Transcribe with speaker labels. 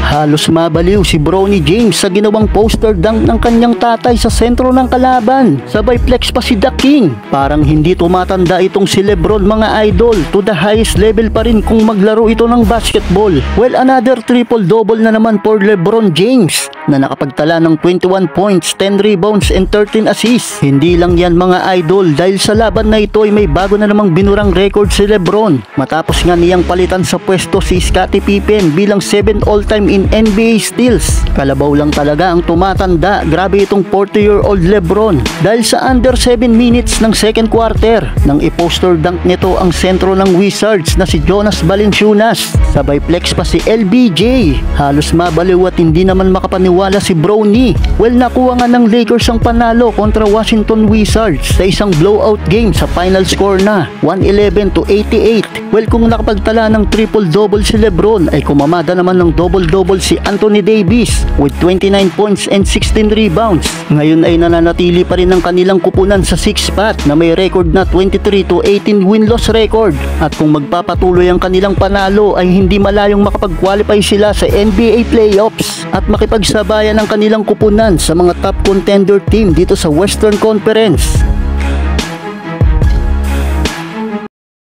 Speaker 1: Halos mabaliw si Bronny James sa ginawang poster dunk ng kanyang tatay sa sentro ng kalaban. Sabay flex pa si The King. Parang hindi tumatanda itong si LeBron mga idol. To the highest level pa rin kung maglaro ito ng basketball. Well, another triple-double na naman for LeBron James na nakapagtala ng 21 points, 10 rebounds and 13 assists. Hindi lang yan mga idol, dahil sa laban na ito ay may bago na namang binurang record si LeBron. Matapos nga niyang palitan sa pwesto si Scottie Pippen bilang 7th all-time in NBA steals. Kalabaw lang talaga ang tumatanda. Grabe itong 40-year-old LeBron. Dahil sa under 7 minutes ng second quarter, nang i-poster dunk nito ang sentro ng Wizards na si Jonas Valanciunas. Sabay flex pa si LBJ. Halos mabaliw at hindi naman makapaniwala si Bronny. Well, nakuha nga ng Lakers ang panalo kontra Washington Wizards sa isang blowout game sa final score na 111-88. Well, kung nakapagtala ng triple-double si LeBron ay kumamada naman ng double-double si Anthony Davis with 29 points and 16 rebounds. Ngayon ay nananatili pa rin ang kanilang kupunan sa 6th spot na may record na 23-18 win-loss record. At kung magpapatuloy ang kanilang panalo ay hindi malayong makapag-qualify sila sa NBA playoffs at makipagsabayan ang kanilang kupunan sa mga top contender team dito sa Western Conference.